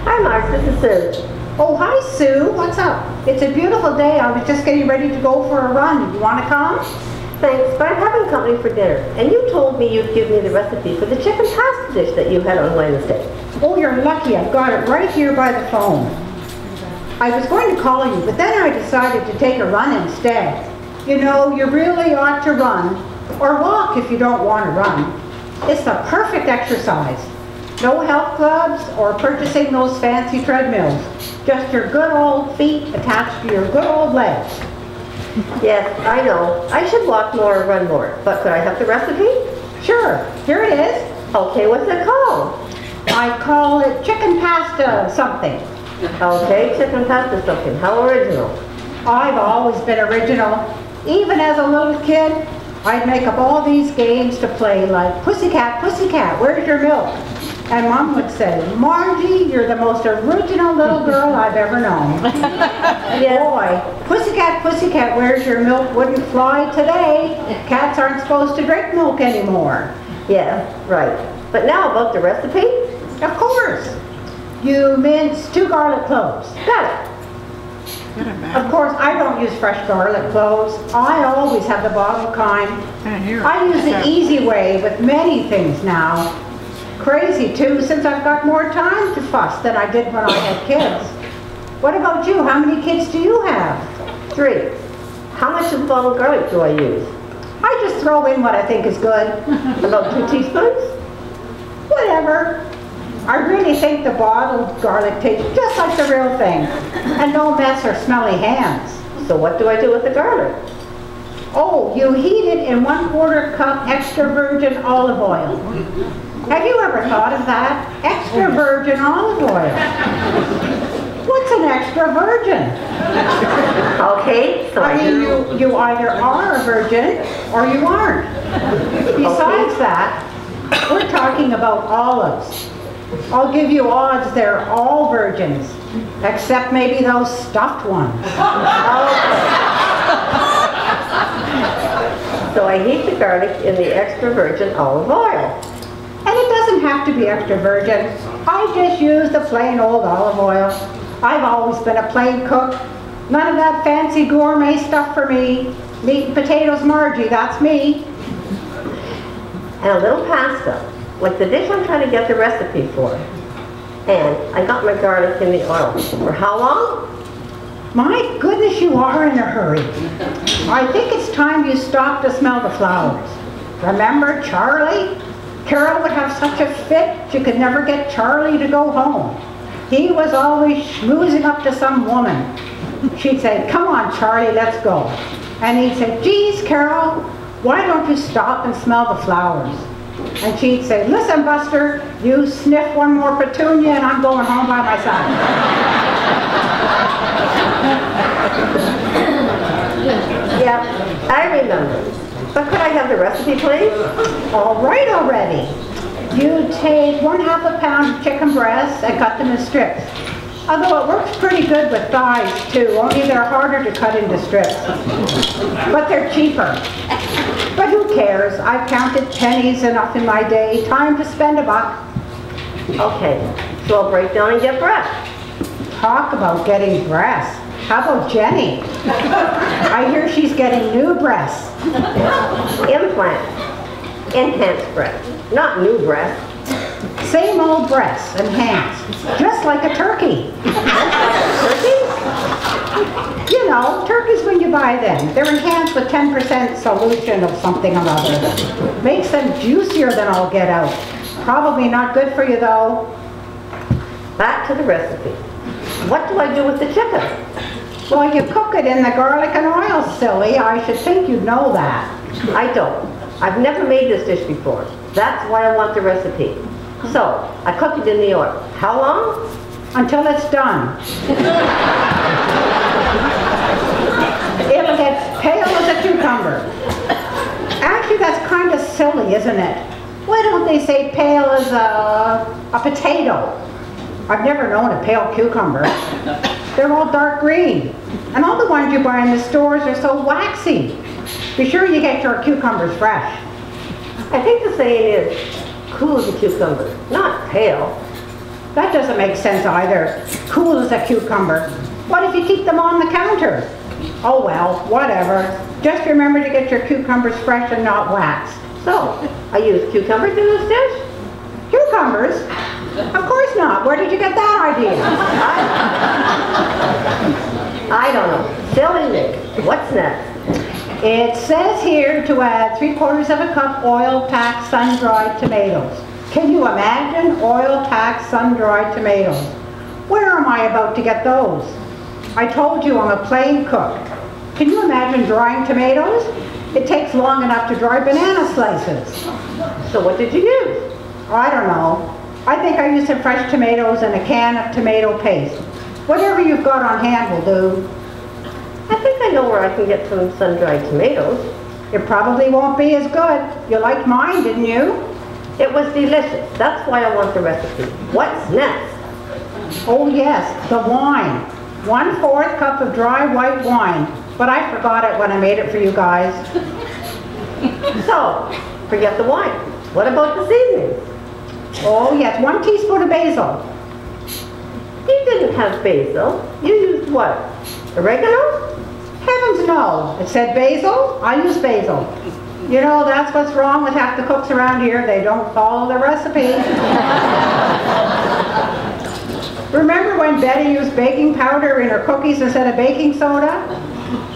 Hi, Mark. This is Sue. Oh, hi, Sue. What's up? It's a beautiful day. I was just getting ready to go for a run. You want to come? Thanks, but I'm having company for dinner, and you told me you'd give me the recipe for the chicken pasta dish that you had on Wednesday. Oh, you're lucky. I've got it right here by the phone. I was going to call you, but then I decided to take a run instead. You know, you really ought to run, or walk if you don't want to run. It's the perfect exercise. No health clubs or purchasing those fancy treadmills. Just your good old feet attached to your good old legs. Yes, I know. I should walk more or run more, but could I have the recipe? Sure, here it is. Okay, what's it called? I call it chicken pasta something. Okay, chicken pasta something. How original. I've always been original. Even as a little kid, I'd make up all these games to play like Pussycat, Pussycat, where's your milk? And Mom would say, Margie, you're the most original little girl I've ever known. Yes. Boy, Pussycat, Pussycat, where's your milk wouldn't fly today. Cats aren't supposed to drink milk anymore. Yeah, right. But now about the recipe? Of course. You mince 2 garlic cloves. Got it. Of course, I don't use fresh garlic cloves. I always have the bottled kind. I use the easy way with many things now. Crazy too, since I've got more time to fuss than I did when I had kids. What about you? How many kids do you have? 3. How much of bottled garlic do I use? I just throw in what I think is good. About 2 teaspoons? Whatever. I really think the bottled garlic tastes just like the real thing. And no mess or smelly hands. So what do I do with the garlic? Oh, you heat it in 1/4 cup extra virgin olive oil. Have you ever thought of that? Extra virgin olive oil. What's an extra virgin? Okay, so I mean, you either are a virgin or you aren't. Besides that, we're talking about olives. I'll give you odds they're all virgins, except maybe those stuffed ones. So I heat the garlic in the extra virgin olive oil. And it doesn't have to be extra virgin. I just use the plain old olive oil. I've always been a plain cook. None of that fancy gourmet stuff for me. Meat and potatoes Margie, that's me. And a little pasta, like the dish I'm trying to get the recipe for. And I got my garlic in the oil. For how long? My goodness, you are in a hurry. I think it's time you stop to smell the flowers. Remember Charlie? Carol would have such a fit, she could never get Charlie to go home. He was always schmoozing up to some woman. She'd say, come on, Charlie, let's go. And he'd say, geez, Carol, why don't you stop and smell the flowers? And she'd say, listen, Buster, you sniff one more petunia and I'm going home by myself. Yeah, I remember. But could I have the recipe, please? All right already. You take 1/2 pound of chicken breasts and cut them in strips. Although it works pretty good with thighs too, only they're harder to cut into strips. But they're cheaper. But who cares? I've counted pennies enough in my day. Time to spend $1. Okay, so I'll break down and get breast. Talk about getting breasts. How about Jenny? I hear she's getting new breasts. Implant. Enhanced breast. Not new breast. Same old breasts, enhanced. Just like a turkey. Turkey? You know, turkeys when you buy them. They're enhanced with 10% solution of something or other. Makes them juicier than all get out. Probably not good for you though. Back to the recipe. What do I do with the chicken? Well, you cook it in the garlic and oil, silly. I should think you'd know that. I don't. I've never made this dish before. That's why I want the recipe. So, I cook it in the oil. How long? Until it's done. It'll get pale as a cucumber. Actually, that's kind of silly, isn't it? Why don't they say pale as a potato? I've never known a pale cucumber. They're all dark green. And all the ones you buy in the stores are so waxy. Be sure you get your cucumbers fresh. I think the saying is, cool as a cucumber, not pale. That doesn't make sense either. Cool as a cucumber. What if you keep them on the counter? Oh well, whatever. Just remember to get your cucumbers fresh and not waxed. So, I use cucumbers in this dish? Cucumbers? Of course not. Where did you get that idea? I don't know. Silly me. What's next? It says here to add 3/4 of a cup oil-packed sun-dried tomatoes. Can you imagine oil-packed sun-dried tomatoes? Where am I about to get those? I told you I'm a plain cook. Can you imagine drying tomatoes? It takes long enough to dry banana slices. So what did you use? I don't know. I think I used some fresh tomatoes and a can of tomato paste. Whatever you've got on hand will do. I think I know where I can get some sun-dried tomatoes. It probably won't be as good. You liked mine, didn't you? It was delicious. That's why I want the recipe. What's next? Oh yes, the wine. 1/4 cup of dry white wine. But I forgot it when I made it for you guys. So, forget the wine. What about the seasonings? Oh yes, 1 teaspoon of basil. You didn't have basil. You used what? Oregano? Heavens no. It said basil, I use basil. You know, that's what's wrong with half the cooks around here. They don't follow the recipe. Remember when Betty used baking powder in her cookies instead of baking soda?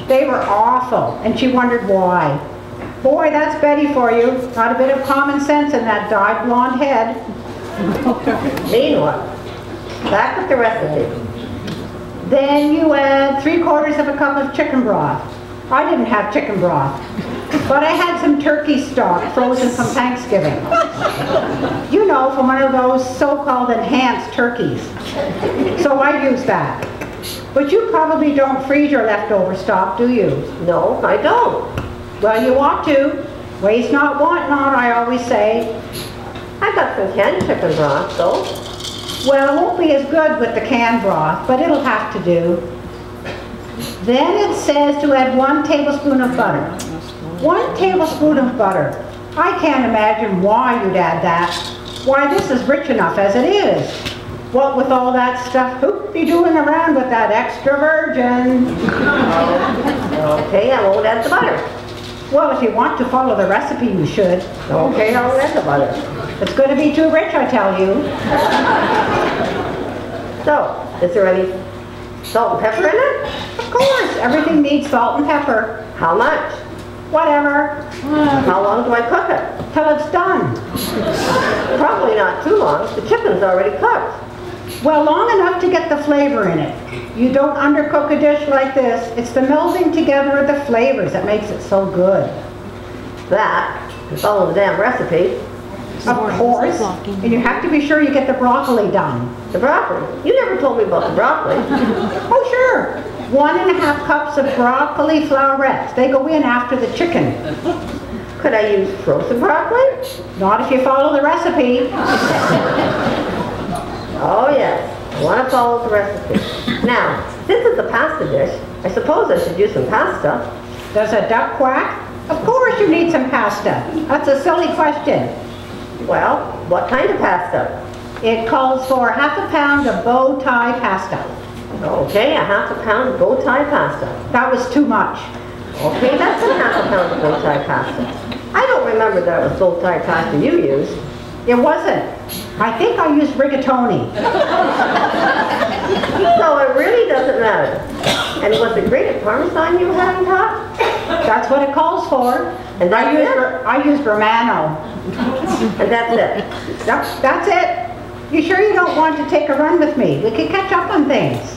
They were awful, and she wondered why. Boy, that's Betty for you. Got a bit of common sense in that dyed blonde head. Meanwhile, back with the recipe. Then you add 3/4 of a cup of chicken broth. I didn't have chicken broth, but I had some turkey stock frozen from Thanksgiving. You know, from one of those so-called enhanced turkeys. So I used that. But you probably don't freeze your leftover stock, do you? No, I don't. Well, you ought to. Waste not, want not, I always say. I got some canned chicken broth, though. Well, it won't be as good with the canned broth, but it'll have to do. Then it says to add 1 tablespoon of butter. 1 tablespoon of butter. I can't imagine why you'd add that. Why, this is rich enough as it is. What with all that stuff hoop-de-doing around with that extra virgin? Okay, I won't add the butter. Well, if you want to follow the recipe, you should. Okay, I'll add the butter. It's going to be too rich, I tell you. So, is there any salt and pepper in it? Of course, everything needs salt and pepper. How much? Whatever. How long do I cook it? Till it's done. Probably not too long. The chicken's already cooked. Well, long enough to get the flavor in it. You don't undercook a dish like this. It's the melding together of the flavors that makes it so good. That, to follow the damn recipe. Of course. And you have to be sure you get the broccoli done. The broccoli? You never told me about the broccoli. Oh, sure. 1½ cups of broccoli flowerets. They go in after the chicken. Could I use frozen broccoli? Not if you follow the recipe. Oh yes, I want to follow the recipe. Now, since it's a pasta dish, I suppose I should use some pasta. Does a duck quack? Of course you need some pasta. That's a silly question. Well, what kind of pasta? It calls for 1/2 pound of bow tie pasta. Okay, 1/2 pound of bow tie pasta. That was too much. Okay, that's 1/2 pound of bow tie pasta. I don't remember that it was bow tie pasta you used. It wasn't. I think I used rigatoni. So it really doesn't matter. And was it grated Parmesan you had on top? That's what it calls for. And that's it? I used Romano. And that's it. Yep, that's it. You sure you don't want to take a run with me? We could catch up on things.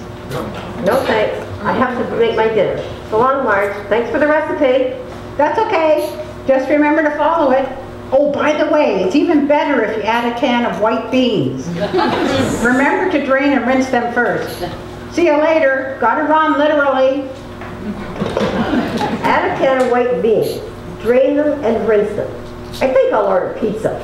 No thanks. I have to make my dinner. So long, Marge. Thanks for the recipe. That's okay. Just remember to follow it. Oh, by the way, it's even better if you add a can of white beans. Remember to drain and rinse them first. See you later. Gotta run, literally. Add a can of white beans. Drain them and rinse them. I think I'll order pizza.